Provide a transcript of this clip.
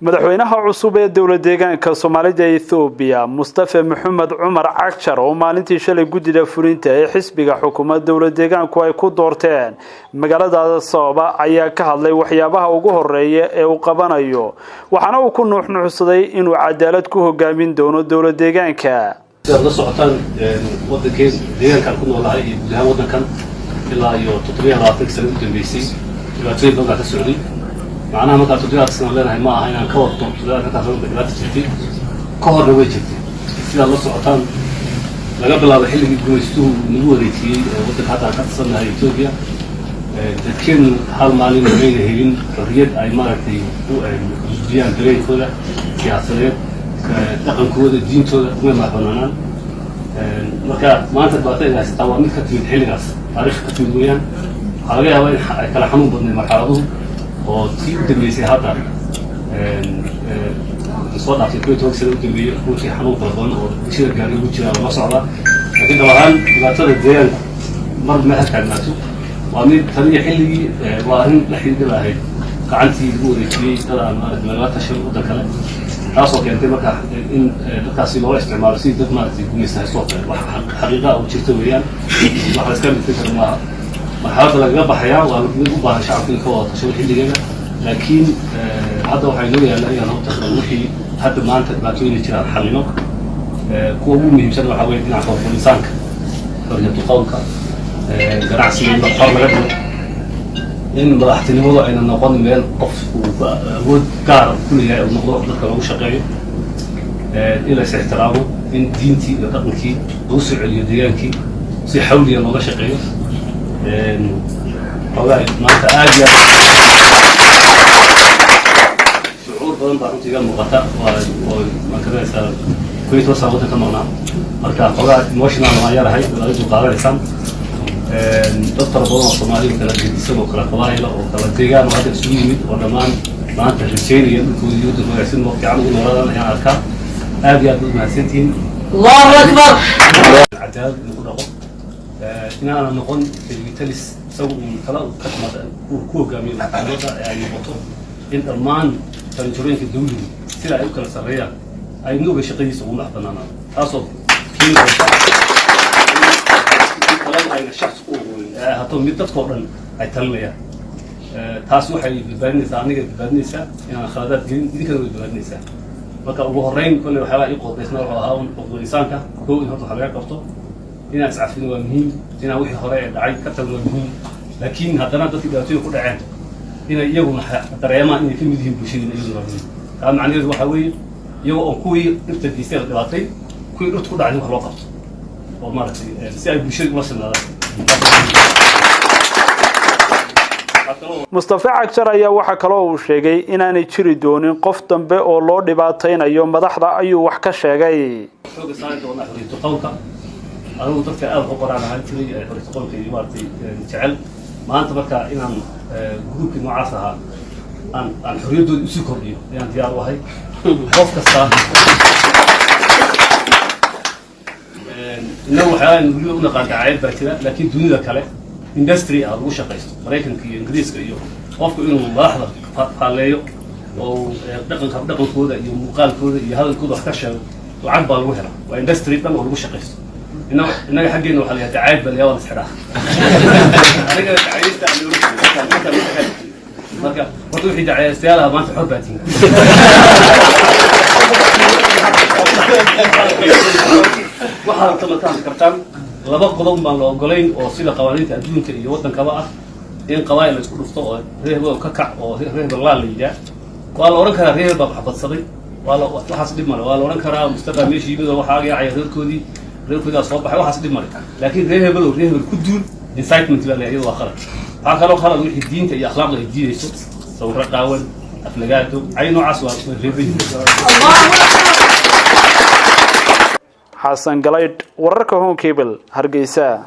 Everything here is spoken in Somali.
madaxweynaha cusub ee dowlad deegaanka Soomaalida Ethiopia Mustafa Mohamed Umar Cagshar oo maalintii shalay gudida fulinta ee xisbiga xukuumadda dowlad deegaanku ay ku doorteen magaalada Sababa ayaa ka hadlay waxyaabaha ugu horeeya ee uu qabanayo waxaana uu ku nuuxnuuxsaday inuu cadaalad ku hogaamin doono dowlad deegaanka la socotaan waddankeena deegaanka ku noolahay iyo gudaha waddankan ilaa iyo 20 sano u dambeysay dhibaatooyin badan ka socday macnaha marka toddobaad sano leenahay ma aha inaan ka wado toddobaad ka soo dhiglaad jirtay ka horna way jirtay sida la socotaan laga bilaabo xilligii gumaystuhu nagu wareejiyay waddanka hadda ka tirsannahay Ethiopia dadkeen hal maalin ay helin xorriyad ay maaragtay u gudbiyaan dareenkooda siyaasadeed dhaqankooda diintooda kuma maabanaan marka maanta baatay haystaa waa mid ka timid xilligaas taariikh ka timid weeyaan waxaa laga yaabaa in ay kala xanuun badnay marxaladuhu oo tii u dambeysay hadda soo dhaaftay 20 sano u dambeeyay runtii xanuun kala badan oo bulshada gaari ugu jira lama socda laakiin dhawahaan dhibaatada deegaanka mar ma halkaanaato waa mid taniya xilligii waa arrin la xidhiidha lahayd gacantii lagu wareejiyey dad aan maaragtay lagala tashan waddan kale taasoo keentay marka in dadkaasi loo isticmaalo si dad maaragtay gumaystahay soo kale wax xaqiiqa oo jirta weeyaan wax la iska midfin karo maaha marxaladda lagaga baxayaa waa mid u baahan shacabka in ka wada tashado xilligeeda laakiin hadda waxay noo yaallaan inaan u tashado wixii hadda maanta dhibaatooyin jiraan xallino kuwa ugu muhiimsan waxaa weeye dhinaca xuquuqul insaanka xorriyatu qowlka ganacsiga xor laga dhigo in madaxtinimadu ayna noqon meel qof uu awood gaar ku leeyahay oo noqdo dadka lagu shaqeeyo in la ixtiraamo in diintii iyo dhaqankii lagu soo celiyo deegaankii si xawliya looga shaqeeyo xogahay maanta aad iyo shucuur badan baa runtiga muuqata oo markadaysaa kuwii toosaa waddanka maqnaa marka xogaa emotional waan yarahay laga dul qaadanaysaan dad fara badan oo Soomaaliya kala gedisan oo kala qabaayla oo kala deegaan oo hadda isugu yimid oo dhammaan maanta rajaynaya dhulkooda iyo waddankooda si loo fiican ugu noolaadaan ayaan arkaa aad iyo aad u mahadsantihiin Allahu Akbar cadaalad lagu dhaqo inaana noqon filitalis isagu kala ka timada ku hogaamiyo maxkamadda ay noqoto in dhammaan tanjurooyinka dawladda sida ay u kala sareeyaan ay nuuga shaqadiisa ugu maxbanaanaan taasoo ay shakhs u hato mid dadkoo dhan ay talinayaan taas waxay badbaadinaysaa aniga badbaadinaysaa inaan khaladaad gelin idinkana way badbaadinaysaa marka ugu horreyn kolle waxyaabaa ii qodaysna wuxuu ahaa xuquuqul insaanka kow in horta waxa laga qabto inaan iscafin waa muhiim inaan wixii hore ee dhacay ka tagno waa muhiim laakiin haddana dadkii dhibaatooyin ku dhaceen inay iyaguna dareemaan inay ka mid yihiin bulshadina iyaguna waa muhiim taa macnaheedu waxaa weeye iyagoo oo kuwii dhibta geystay la dhibaatay kuwii dhibta ku dhacday wax loo qabto oo maaragtay si ay bulshada ula sinaadaan Mustafa Cagshar ayaa waxa kale oo uu sheegay inaanay jiri doonin qof dambe oo loo dhibaataynayo madaxda ayuu wax ka sheegay xoogga saari doona xorriyatu qowlka adigu dadka aad u qoraan ahaan jiray xorriyatu qowlka iyo maaragtay jecel maanta marka inaan gruubkii noocaas ahaa aan xorriyaddooda usii kordhiyo ayaan diyaar u ahay qof kasta إنه حيوان يقولون إنه قاعد عائل باتنا لكن دنيا كله industry أو وش قيس أمريكان كي إنجليز كيو وافق إنه ملاحظة قاليو أو دقن كودا يوم مقال كودا هذا الكودا اختشوا وعبى الوهرة وindustry بقى أو وش قيس إنه حق إنه حاليا تعايد باليوم السحرة أنا كده تعايد مركب برضو في تعايد سيالها ما تحب باتين waxaan tamataan kartaan laba qodob baan loo ogolayn oo sida qawaaniinta adduunka iyo waddankaba ah in qawaayil isku dhufto oo reebo ka kac oo reebo la leeyahay waa la oran karaa reebo baxbadsaday waa la waxaas dib male waa la oran karaa mustafa meeshii yimid waxa ay reerkooda soo baxay waxaas dib male laakiin reebo ku duul incitement baa leeyahay waa khalad waxa kaloo khalad wixii diinta iyo akhlaaqda ay diidayso sawir qaawan aflagaato ay noocaas waa reebo حسن قليد ورركه هون كيبل هرقيسا